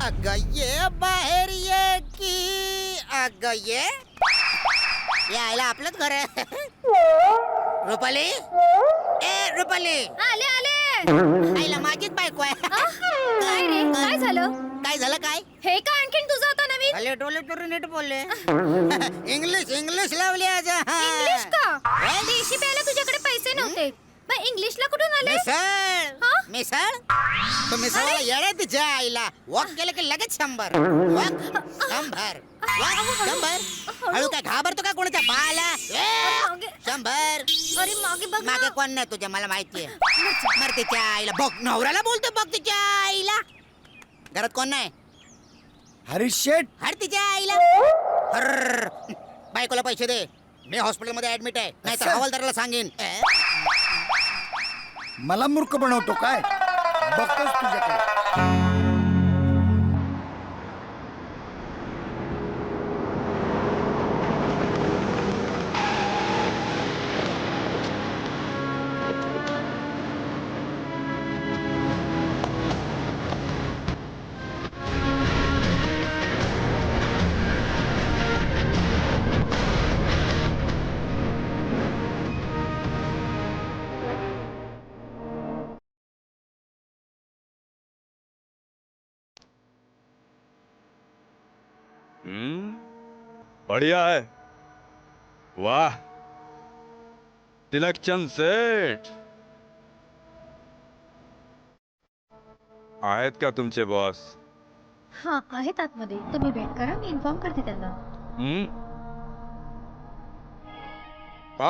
अगं ये बाहेर ये की अगं ये यायला आपलंच घर आहे. रुपाली ए रुपाली आले आले. आईला माझीच बायको आहे. काय रे, काय झालं? काय झालं काय हे का आणखीन तुझं होतं नवीन? अले टोले टोरे नीट बोलले. इंग्लिश इंग्लिश लावली आज. इंग्लिश का? देशी प्यायला तुझ्याकडे पैसे नव्हते, मग इंग्लिशला कुठून आले? मिसळ मिसळ तो मिसळवाला येड्या तिच्या आईला. वॉक केलं की लगेच 100 वॉक 100 वॉक 100. हळू काय घाबरतो का कोणाच्या बाला? मागे. 100. अरे मागे बघ ना. मागे कोण नाही तुझ्या, मला माहितीये. मर तिच्या आईला. बघ नवऱ्याला बोलतो बघ तिच्या आईला. घरात कोण नाही? हरीश शेठ. हर तिच्या आईला. हर बायकोला पैसे दे, मी हॉस्पिटलमध्ये ऍडमिट आहे, नाहीतर हवालदाराला सांगेन. मला मूर्ख बनवतो काय? बघतोस तुझ्याकडे. बढ़िया है. वाह तिलकचंद सेठ आहेत का तुमचे बॉस? हा आहेत आतमध्ये, तुम्ही भेट करा, मी इन्फॉर्म करते त्यांना.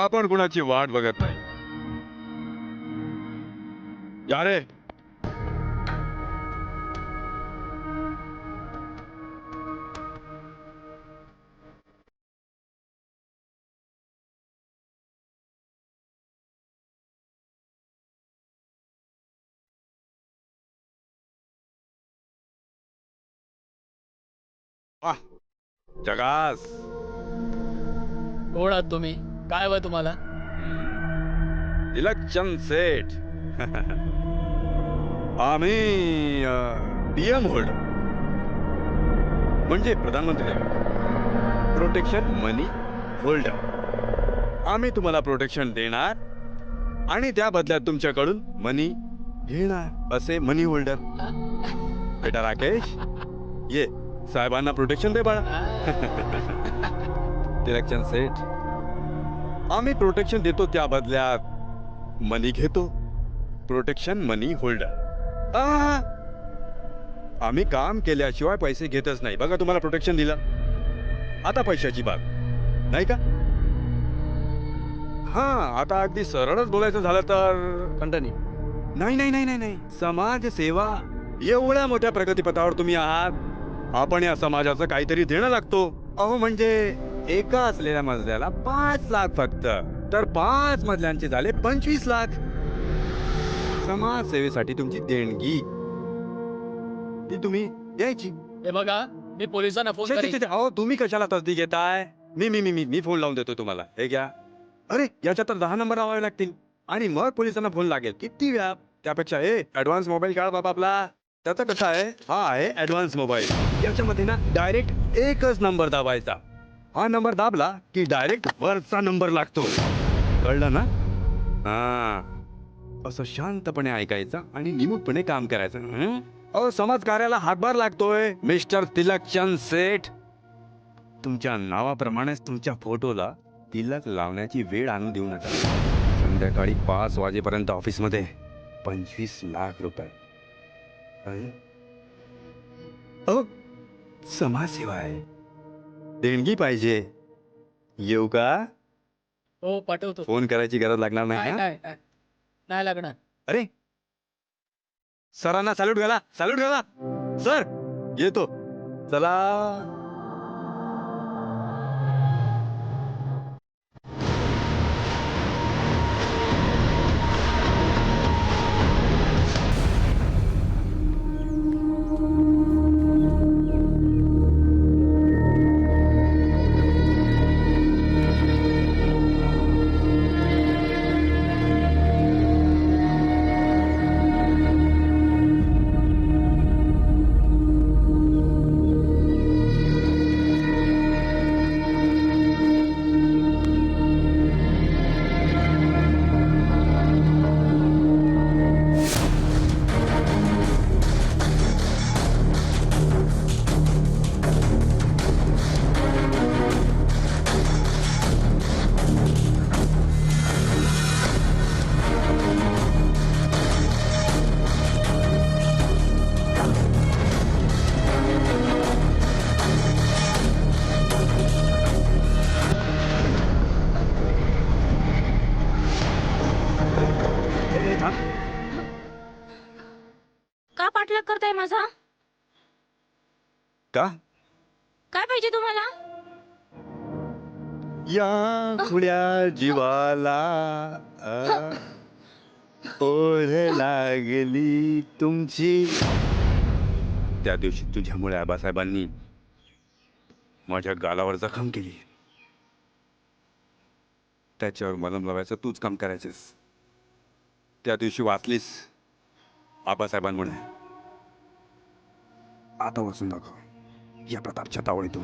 आपण कुणाची वाट बघत नाही. या रे. वाह जगास. कोण आहात तुम्ही? काय हवंय तुम्हाला? तिलकचंद सेठ. आम्ही पीएम होल्डर म्हणजे प्रधानमंत्री प्रोटेक्शन मनी होल्डर. आम्ही तुम्हाला प्रोटेक्शन देणार आणि त्या बदल्यात तुमच्याकडून मनी घेणार असे मनी होल्डर. बेटा राकेश ये साहेबांना प्रोटेक्शन दे बाळा. तिलकचंद सेठ आम्ही प्रोटेक्शन देतो, त्या बदल्यात मनी घेतो. प्रोटेक्शन मनी होल्डर. आम्ही काम केल्याशिवाय पैसे घेतच नाही. बघा तुम्हाला प्रोटेक्शन दिलं, आता पैशाची बाब नाही का? हा आता अगदी सरळच बोलायचं झालं तर कंटनी. नाही नाही नाही नाही नाही समाज सेवा. एवढ्या मोठ्या प्रगतीपथावर तुम्ही आहात, आपण या समाजाचं काहीतरी देणं लागतो. अहो म्हणजे एका असलेल्या मजल्याला 5 लाख फक्त, तर 5 मजल्यांचे झाले 25 लाख. समाज सेवेसाठी तुमची देणगी ती तुम्ही द्यायची. हे बघा, मी पोलिसांना फोन करेन. अहो तुम्ही कशाला तसदी घेताय? मी फोन लावून देतो तुम्हाला. हे घ्या. अरे याच्यात तर 10 नंबर लावावे लागतील आणि मग पोलिसांना फोन लागेल. किती व्याप. त्यापेक्षा ऍडव्हान्स मोबाईल काढ बाबा आपला. त्याचा कसा आहे, हा आहे ऍडव्हान्स मोबाईल. याच्यामध्ये ना डायरेक्ट एकच नंबर दाबायचा. हा नंबर दाबला की डायरेक्ट वरचा नंबर लागतो. कळलं ना? हा असं शांतपणे ऐकायचं आणि निमूटपणे काम करायचं. अहो समाज कार्याला हातभार लागतोय मिस्टर तिलकचंद सेठ. तुमच्या नावाप्रमाणेच तुमच्या फोटोला तिलक लावण्याची वेळ आणून देऊ नका. संध्याकाळी 5 वाजेपर्यंत ऑफिसमध्ये 25 लाख रुपये. अहो समाजसेवा आहे, देणगी पाहिजे. येऊ का? हो पाठवतो. फोन करायची गरज लागणार नाही नाही ना? नाही नाही लागणार. अरे सरांना सॅल्यूट घाला, सॅल्यूट घाला. सर येतो. चला. का? काय पाहिजे तुम्हाला? या खुल्या जीवाला ओढ लागली तुमची. त्या दिवशी तुझ्यामुळे आबासाहेबांनी माझ्या गालावर जखम केली. त्याच्यावर मलम लावायचं तूच काम करायचेस. त्या दिवशी वाचलीस आबासाहेबांमुळे. आता वाचून दाखव या प्रतापच्या तावडीतून.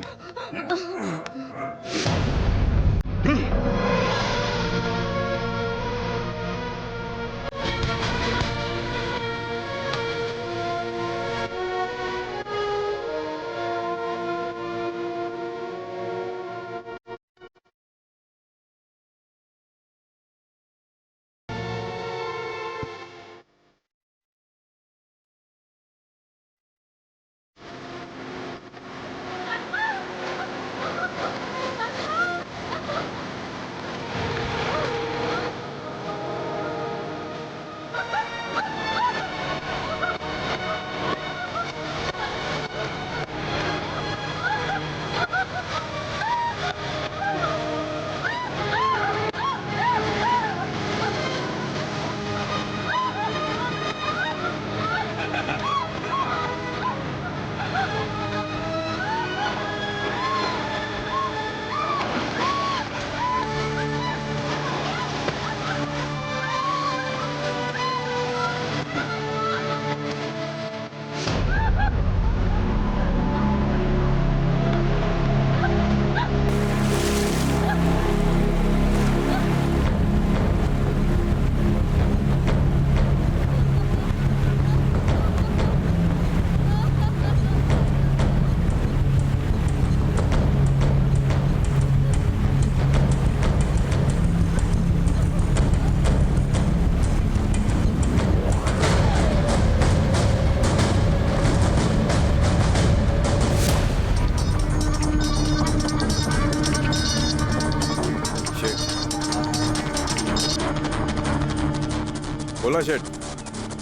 बोला शेठ.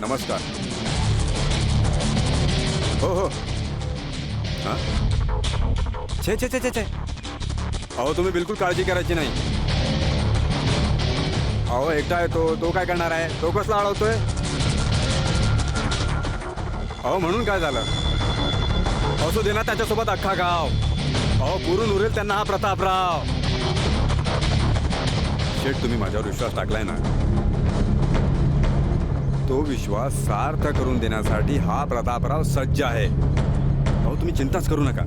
नमस्कार. हो हो. हां छे छे छे छे छे. अहो तुम्ही बिलकुल काळजी करायची नाही. अहो एकटा आहे तो काय करणार आहे? तो कसला अडवतोय? अहो म्हणून काय झालं? असू दे ना त्याच्यासोबत अख्खा गाव. अहो पुरून उरेल त्यांना हा प्रतापराव. शेठ तुम्ही माझ्यावर विश्वास टाकलाय ना, तो विश्वास सार्थ करून देण्यासाठी हा प्रतापराव सज्ज आहे. अहो तुम्ही चिंताच करू नका.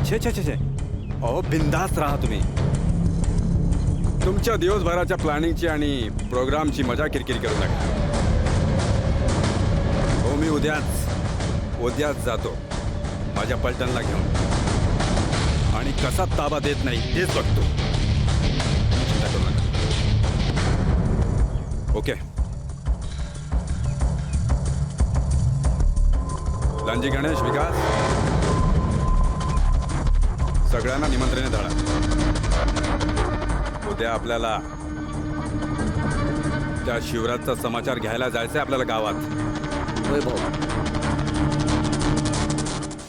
छे छे छे छे. अहो बिंदास राहा तुम्ही. तुमच्या दिवसभराच्या प्लॅनिंगची आणि प्रोग्रामची मजा किरकिरी करू नका. हो मी उद्याच जातो माझ्या पलटणला घेऊन आणि कसा ताबा देत नाही हेच बघतो. चिंता करू नका. ओके. लांजी गणेश विकास सगळ्यांना निमंत्रणे धडा. उद्या आपल्याला त्या शिवराजचा समाचार घ्यायला जायचंय आपल्याला गावात. होय भाऊ.